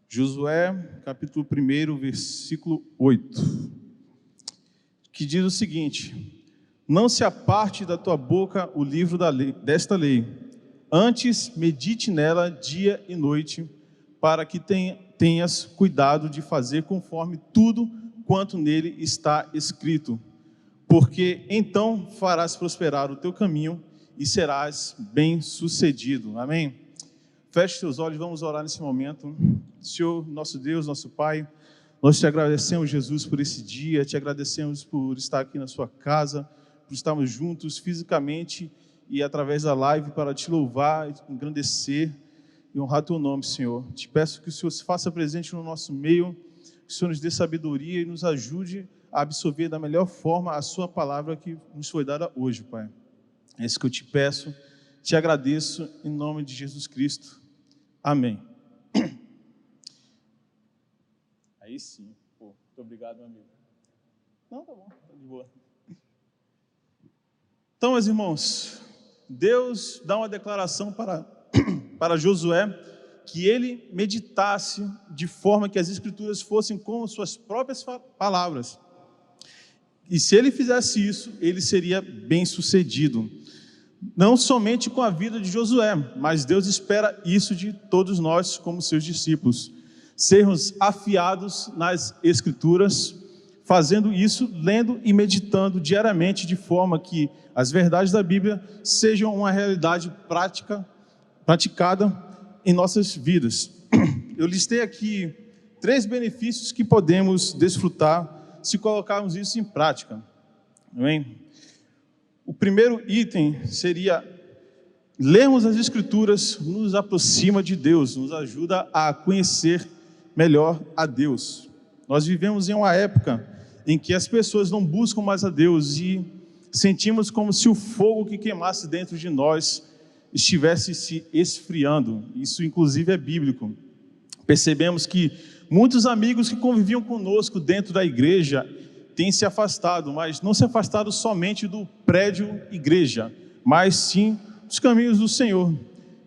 Josué, capítulo 1, versículo 8, que diz o seguinte: não se aparte da tua boca o livro desta lei, antes medite nela dia e noite, para que tenhas cuidado de fazer conforme tudo quanto nele está escrito, porque então farás prosperar o teu caminho e serás bem-sucedido. Amém? Feche seus olhos, vamos orar nesse momento. Senhor, nosso Deus, nosso Pai, nós te agradecemos, Jesus, por esse dia, te agradecemos por estar aqui na sua casa, por estarmos juntos fisicamente e através da live para te louvar, engrandecer e honrar teu nome, Senhor. Te peço que o Senhor se faça presente no nosso meio, que o Senhor nos dê sabedoria e nos ajude a absorver da melhor forma a sua palavra que nos foi dada hoje, Pai. É isso que eu te peço, te agradeço em nome de Jesus Cristo. Amém. Aí sim. Muito obrigado, meu amigo. Não, tá bom, tá de boa. Então, meus irmãos, Deus dá uma declaração para Josué, que ele meditasse de forma que as Escrituras fossem como suas próprias palavras. E se ele fizesse isso, ele seria bem-sucedido. Não somente com a vida de Josué, mas Deus espera isso de todos nós como seus discípulos. Sermos afiados nas Escrituras, fazendo isso, lendo e meditando diariamente, de forma que as verdades da Bíblia sejam uma realidade praticada em nossas vidas. Eu listei aqui 3 benefícios que podemos desfrutar se colocarmos isso em prática. Amém? O primeiro item seria: lermos as Escrituras nos aproxima de Deus, nos ajuda a conhecer melhor a Deus. Nós vivemos em uma época em que as pessoas não buscam mais a Deus e sentimos como se o fogo que queimasse dentro de nós estivesse se esfriando. Isso inclusive é bíblico. Percebemos que muitos amigos que conviviam conosco dentro da igreja têm se afastado, mas não se afastado somente do prédio igreja, mas sim dos caminhos do Senhor.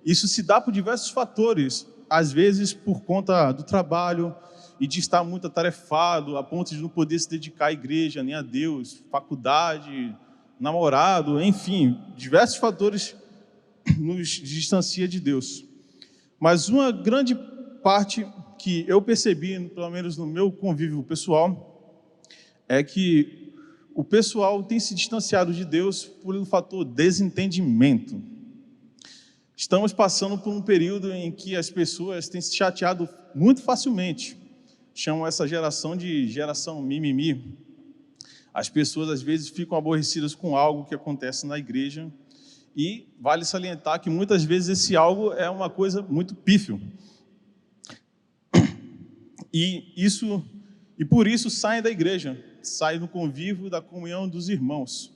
Isso se dá por diversos fatores, às vezes por conta do trabalho e de estar muito atarefado, a ponto de não poder se dedicar à igreja, nem a Deus, faculdade, namorado, enfim, diversos fatores nos distancia de Deus. Mas uma grande parte que eu percebi, pelo menos no meu convívio pessoal, é que o pessoal tem se distanciado de Deus por um fator desentendimento. Estamos passando por um período em que as pessoas têm se chateado muito facilmente. Chamam essa geração de geração mimimi. As pessoas às vezes ficam aborrecidas com algo que acontece na igreja, e vale salientar que muitas vezes esse algo é uma coisa muito pífio. E por isso saem da igreja, saem do convívio, da comunhão dos irmãos.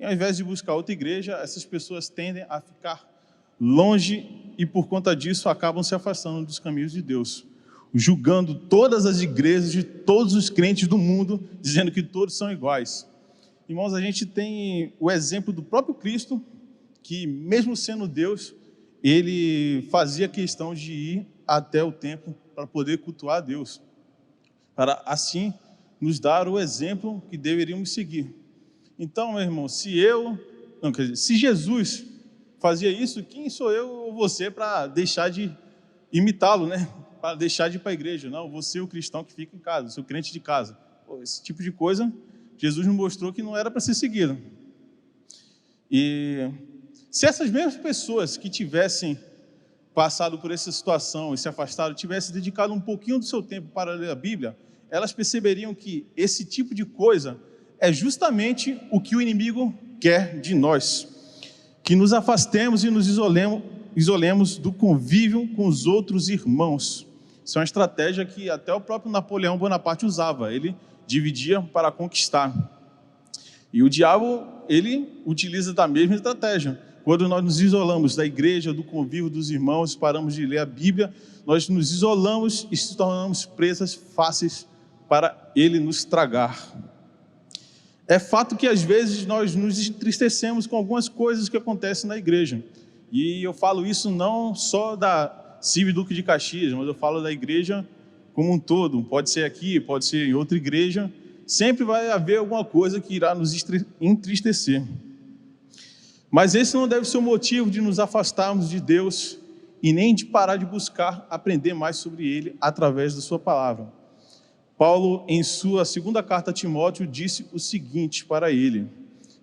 E ao invés de buscar outra igreja, essas pessoas tendem a ficar longe e por conta disso acabam se afastando dos caminhos de Deus, julgando todas as igrejas de todos os crentes do mundo, dizendo que todos são iguais. Irmãos, a gente tem o exemplo do próprio Cristo, que mesmo sendo Deus, ele fazia questão de ir até o templo para poder cultuar a Deus, para assim nos dar o exemplo que deveríamos seguir. Então, meu irmão, se Jesus fazia isso, quem sou eu ou você para deixar de imitá-lo, né? Para deixar de ir para a igreja? Não, você é o cristão que fica em casa, você é o crente de casa. Esse tipo de coisa, Jesus nos mostrou que não era para ser seguido. E se essas mesmas pessoas que tivessem passado por essa situação e se afastado, tivessem dedicado um pouquinho do seu tempo para ler a Bíblia, elas perceberiam que esse tipo de coisa é justamente o que o inimigo quer de nós, que nos afastemos e nos isolemos do convívio com os outros irmãos. Isso é uma estratégia que até o próprio Napoleão Bonaparte usava. Ele dividia para conquistar. E o diabo, ele utiliza da mesma estratégia. Quando nós nos isolamos da igreja, do convívio dos irmãos, paramos de ler a Bíblia, nós nos isolamos e se tornamos presas fáceis para ele nos tragar. É fato que às vezes nós nos entristecemos com algumas coisas que acontecem na igreja. E eu falo isso não só da Cive Duque de Caxias, mas eu falo da igreja como um todo, pode ser aqui, pode ser em outra igreja, sempre vai haver alguma coisa que irá nos entristecer. Mas esse não deve ser o motivo de nos afastarmos de Deus e nem de parar de buscar aprender mais sobre Ele através da sua palavra. Paulo, em sua segunda carta a Timóteo, disse o seguinte para ele.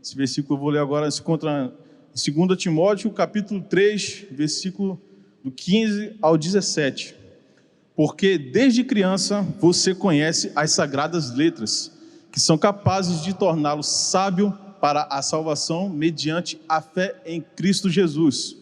Esse versículo eu vou ler agora, se encontra em 2 Timóteo, capítulo 3, versículo do 15 ao 17. Porque desde criança você conhece as sagradas letras, que são capazes de torná-lo sábio para a salvação mediante a fé em Cristo Jesus.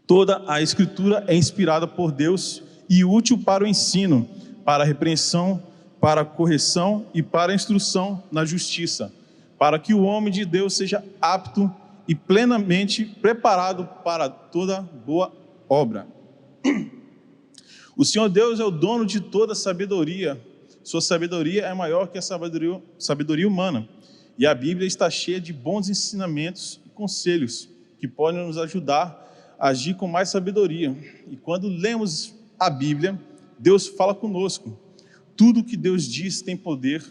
Toda a Escritura é inspirada por Deus e útil para o ensino, para a repreensão, para a correção e para a instrução na justiça, para que o homem de Deus seja apto e plenamente preparado para toda boa obra. O Senhor Deus é o dono de toda sabedoria. Sua sabedoria é maior que a sabedoria humana. E a Bíblia está cheia de bons ensinamentos e conselhos que podem nos ajudar a agir com mais sabedoria. E quando lemos a Bíblia, Deus fala conosco. Tudo que Deus diz tem poder.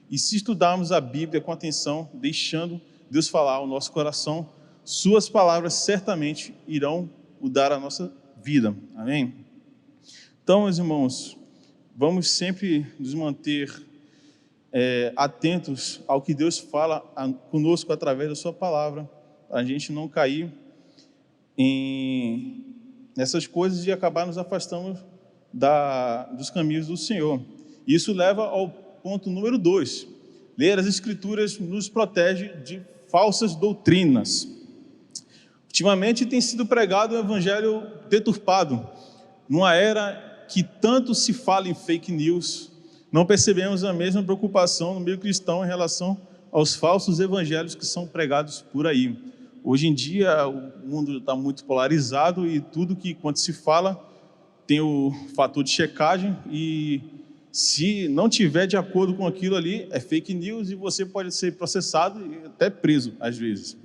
E se estudarmos a Bíblia com atenção, deixando Deus falar ao nosso coração, suas palavras certamente irão mudar a nossa vida. Amém? Então, meus irmãos, vamos sempre nos manter atentos ao que Deus fala conosco através da sua palavra, para a gente não cair nessas coisas e acabar nos afastando dos caminhos do Senhor. Isso leva ao ponto número 2. Ler as Escrituras nos protege de falsas doutrinas. Ultimamente tem sido pregado um evangelho deturpado. Numa era que tanto se fala em fake news, não percebemos a mesma preocupação no meio cristão em relação aos falsos evangelhos que são pregados por aí. Hoje em dia o mundo está muito polarizado e tudo que quando se fala tem o fator de checagem e se não tiver de acordo com aquilo ali é fake news e você pode ser processado e até preso às vezes.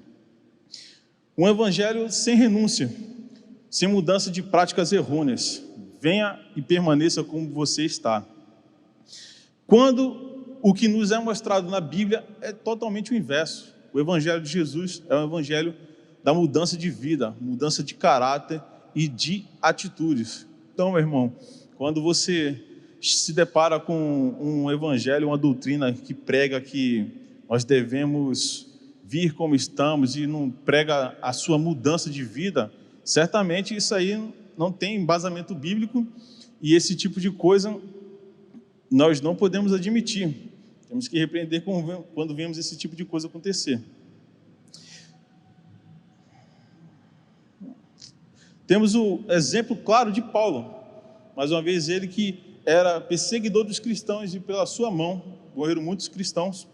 Um evangelho sem renúncia, sem mudança de práticas errôneas. Venha e permaneça como você está. Quando o que nos é mostrado na Bíblia é totalmente o inverso. O Evangelho de Jesus é um evangelho da mudança de vida, mudança de caráter e de atitudes. Então, meu irmão, quando você se depara com um evangelho, uma doutrina que prega que nós devemos vir como estamos e não prega a sua mudança de vida, certamente isso aí não tem embasamento bíblico e esse tipo de coisa nós não podemos admitir. Temos que repreender quando vemos esse tipo de coisa acontecer. Temos o exemplo claro de Paulo. Mais uma vez, ele que era perseguidor dos cristãos e pela sua mão morreram muitos cristãos.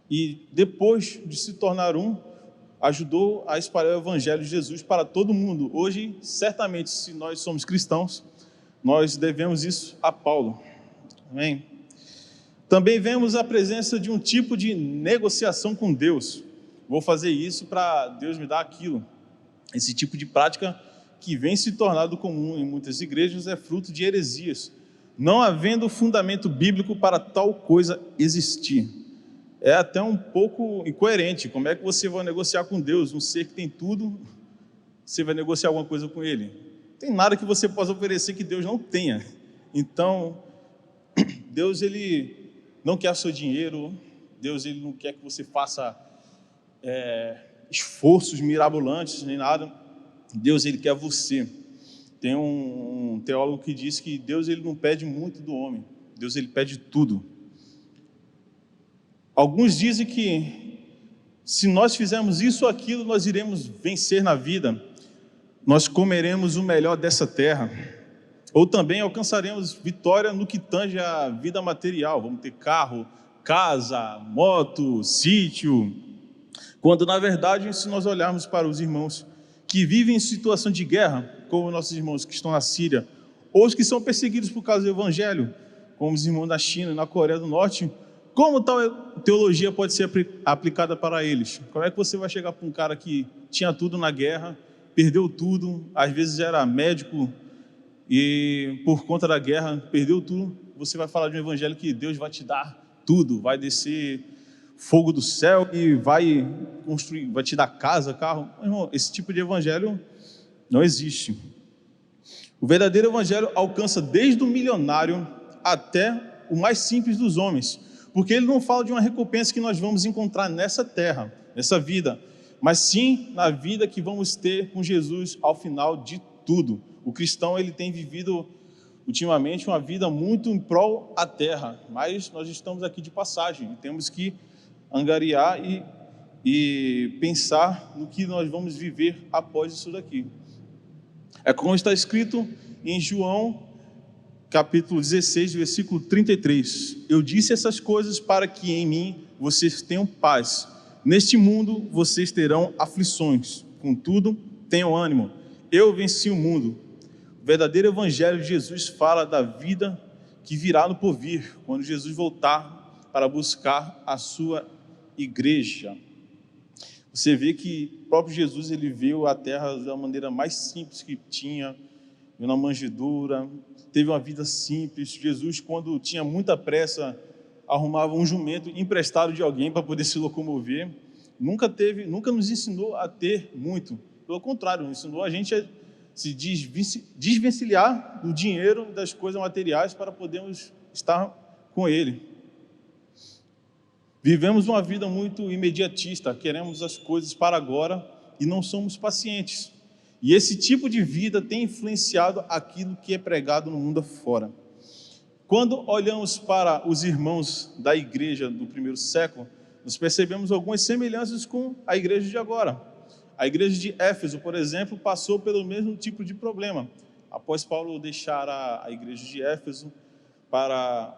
E depois de se tornar ajudou a espalhar o evangelho de Jesus para todo mundo. Hoje, certamente, se nós somos cristãos, nós devemos isso a Paulo. Amém? Também vemos a presença de um tipo de negociação com Deus. Vou fazer isso para Deus me dar aquilo. Esse tipo de prática que vem se tornando comum em muitas igrejas é fruto de heresias, não havendo fundamento bíblico para tal coisa existir. É até um pouco incoerente. Como é que você vai negociar com Deus, um ser que tem tudo, você vai negociar alguma coisa com Ele? Não tem nada que você possa oferecer que Deus não tenha. Então, Deus, Ele não quer o seu dinheiro, Deus, Ele não quer que você faça esforços mirabolantes, nem nada. Deus, Ele quer você. Tem um teólogo que diz que Deus, Ele não pede muito do homem, Deus, Ele pede tudo. Alguns dizem que se nós fizermos isso ou aquilo, nós iremos vencer na vida, nós comeremos o melhor dessa terra, ou também alcançaremos vitória no que tange a vida material, vamos ter carro, casa, moto, sítio, quando na verdade, se nós olharmos para os irmãos que vivem em situação de guerra, como nossos irmãos que estão na Síria, ou os que são perseguidos por causa do Evangelho, como os irmãos da China e na Coreia do Norte, como tal teologia pode ser aplicada para eles? Como é que você vai chegar para um cara que tinha tudo na guerra, perdeu tudo, às vezes era médico e por conta da guerra perdeu tudo, você vai falar de um evangelho que Deus vai te dar tudo, vai descer fogo do céu e vai construir, vai te dar casa, carro. Irmão, esse tipo de evangelho não existe. O verdadeiro evangelho alcança desde o milionário até o mais simples dos homens, porque ele não fala de uma recompensa que nós vamos encontrar nessa terra, nessa vida, mas sim na vida que vamos ter com Jesus ao final de tudo. O cristão, ele tem vivido ultimamente uma vida muito em prol à terra, mas nós estamos aqui de passagem e temos que angariar e pensar no que nós vamos viver após isso daqui. É como está escrito em João, capítulo 16, versículo 33. Eu disse essas coisas para que em mim vocês tenham paz. Neste mundo vocês terão aflições, contudo, tenham ânimo. Eu venci o mundo. O verdadeiro evangelho de Jesus fala da vida que virá no porvir, quando Jesus voltar para buscar a sua igreja. Você vê que o próprio Jesus, ele veio à terra da maneira mais simples que tinha, veio na manjedoura, teve uma vida simples. Jesus, quando tinha muita pressa, arrumava um jumento emprestado de alguém para poder se locomover. Nunca nos ensinou a ter muito. Pelo contrário, ensinou a gente a se desvencilhar do dinheiro, das coisas materiais, para podermos estar com Ele. Vivemos uma vida muito imediatista, queremos as coisas para agora e não somos pacientes. E esse tipo de vida tem influenciado aquilo que é pregado no mundo afora. Quando olhamos para os irmãos da igreja do primeiro século, nós percebemos algumas semelhanças com a igreja de agora. A igreja de Éfeso, por exemplo, passou pelo mesmo tipo de problema. Após Paulo deixar a igreja de Éfeso para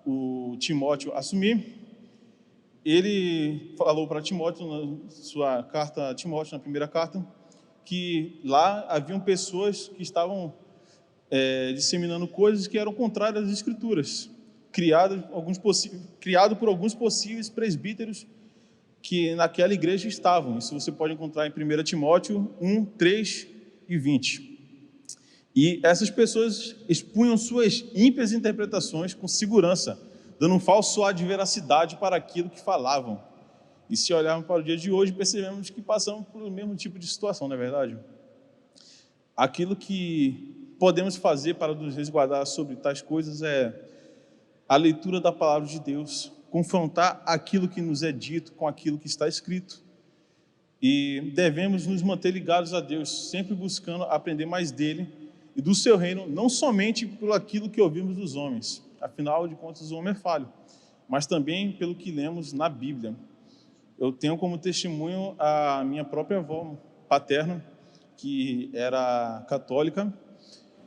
o Timóteo assumir, ele falou para Timóteo, na sua carta a Timóteo, na primeira carta, que lá haviam pessoas que estavam disseminando coisas que eram contrárias às Escrituras, criado por alguns possíveis presbíteros que naquela igreja estavam. Isso você pode encontrar em 1 Timóteo 1, 3 e 20. E essas pessoas expunham suas ímpias interpretações com segurança, dando um falso ar de veracidade para aquilo que falavam. E se olharmos para o dia de hoje, percebemos que passamos por o mesmo tipo de situação, não é verdade? Aquilo que podemos fazer para nos resguardar sobre tais coisas é a leitura da palavra de Deus, confrontar aquilo que nos é dito com aquilo que está escrito. E devemos nos manter ligados a Deus, sempre buscando aprender mais dele e do seu reino, não somente por aquilo que ouvimos dos homens, afinal de contas o homem é falho, mas também pelo que lemos na Bíblia. Eu tenho como testemunho a minha própria avó paterna, que era católica,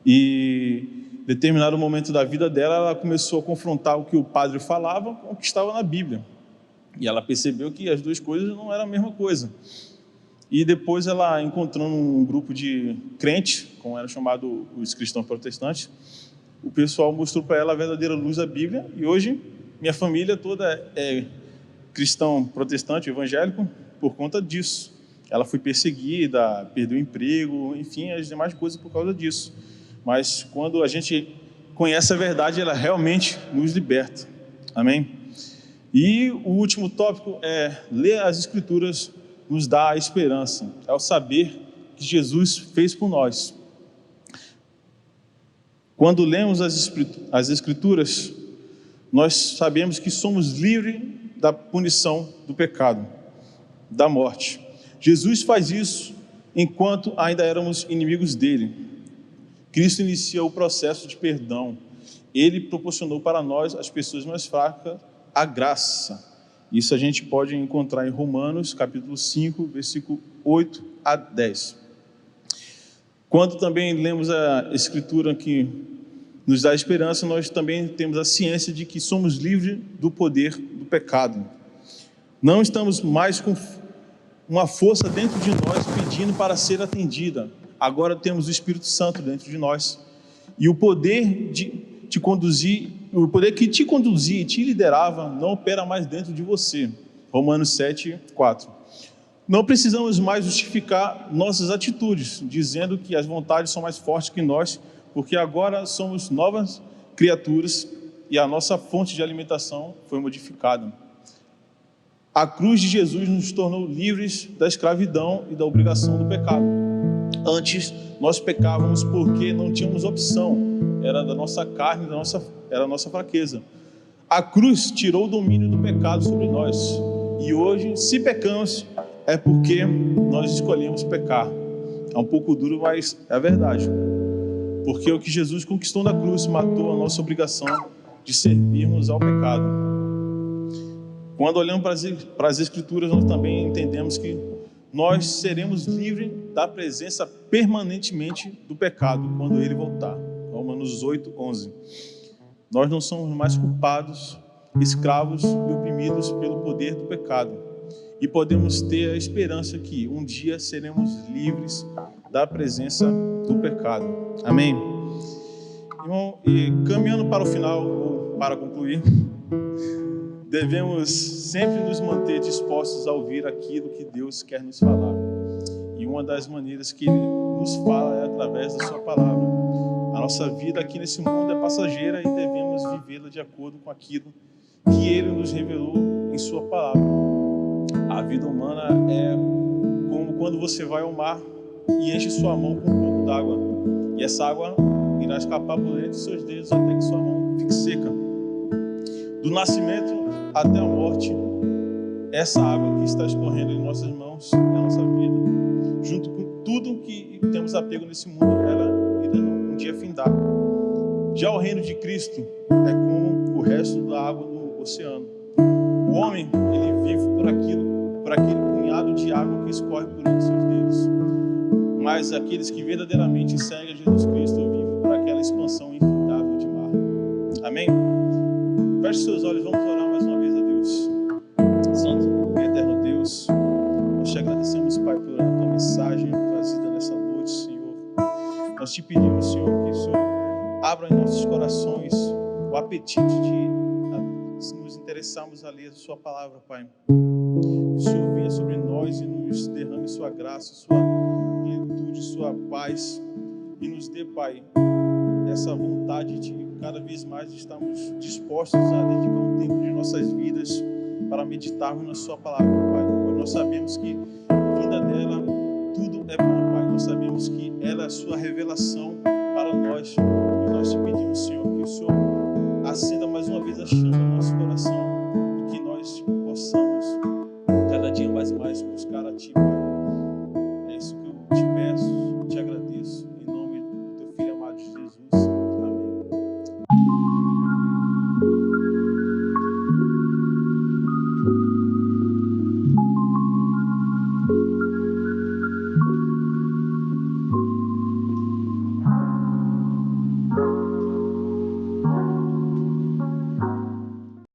e em determinado momento da vida dela, ela começou a confrontar o que o padre falava com o que estava na Bíblia. E ela percebeu que as duas coisas não eram a mesma coisa. E depois ela, encontrando um grupo de crentes, como era chamado os cristãos protestantes, o pessoal mostrou para ela a verdadeira luz da Bíblia. E hoje, minha família toda é cristão protestante, evangélico, por conta disso. Ela foi perseguida, perdeu o emprego, enfim, as demais coisas por causa disso. Mas quando a gente conhece a verdade, ela realmente nos liberta. Amém? E o último tópico é ler as Escrituras nos dá a esperança. É o saber que Jesus fez por nós. Quando lemos as Escrituras, nós sabemos que somos livres da punição do pecado, da morte. Jesus faz isso enquanto ainda éramos inimigos dele. Cristo iniciou o processo de perdão. Ele proporcionou para nós, as pessoas mais fracas, a graça. Isso a gente pode encontrar em Romanos, capítulo 5, versículo 8 a 10. Quando também lemos a Escritura que nos dá esperança, nós também temos a ciência de que somos livres do poder do pecado. Não estamos mais com uma força dentro de nós pedindo para ser atendida. Agora temos o Espírito Santo dentro de nós. E o poder de te conduzir, o poder que te conduzia e te liderava, não opera mais dentro de você. Romanos 7, 4. Não precisamos mais justificar nossas atitudes, dizendo que as vontades são mais fortes que nós, porque agora somos novas criaturas e a nossa fonte de alimentação foi modificada. A cruz de Jesus nos tornou livres da escravidão e da obrigação do pecado. Antes, nós pecávamos porque não tínhamos opção, era da nossa carne, era a nossa fraqueza. A cruz tirou o domínio do pecado sobre nós. E hoje, se pecamos, é porque nós escolhemos pecar. É um pouco duro, mas é a verdade. Porque o que Jesus conquistou na cruz matou a nossa obrigação de servirmos ao pecado. Quando olhamos para as Escrituras, nós também entendemos que nós seremos livres da presença permanentemente do pecado quando ele voltar. Romanos 8:11. Nós não somos mais culpados, escravos e oprimidos pelo poder do pecado. E podemos ter a esperança que um dia seremos livres da presença do pecado. Amém? Irmão, e caminhando para o final, ou para concluir, devemos sempre nos manter dispostos a ouvir aquilo que Deus quer nos falar. E uma das maneiras que Ele nos fala é através da Sua palavra. A nossa vida aqui nesse mundo é passageira e devemos vivê-la de acordo com aquilo que Ele nos revelou em Sua palavra. A vida humana é como quando você vai ao mar e enche sua mão com um pouco d'água. E essa água irá escapar por dentro dos seus dedos até que sua mão fique seca. Do nascimento até a morte, essa água que está escorrendo em nossas mãos é a nossa vida. Junto com tudo que temos apego nesse mundo, ela irá um dia findar. Já o reino de Cristo é como o resto da água do oceano. O homem, ele vive por aquele punhado de água que escorre por entre seus dedos. Mas aqueles que verdadeiramente seguem a Jesus Cristo vivem por aquela expansão infindável de mar. Amém? Feche seus olhos, vamos orar mais uma vez a Deus. Santo e eterno Deus, nós te agradecemos, Pai, pela tua mensagem trazida nessa noite, Senhor. Nós te pedimos, Senhor, que o Senhor abra em nossos corações o apetite de nos interessarmos a ler a sua palavra, Pai. Que o Senhor venha sobre nós e nos derrame sua graça, sua plenitude, sua paz, e nos dê, Pai, essa vontade de cada vez mais estarmos dispostos a dedicar um tempo de nossas vidas para meditarmos na sua palavra, Pai. Pois nós sabemos que, vinda dela, tudo é bom, Pai. Nós sabemos que ela é a sua revelação para nós. E nós te pedimos, Senhor, que o Senhor acenda mais uma vez a chama no nosso coração e que nós possamos cada dia mais buscar a Ti.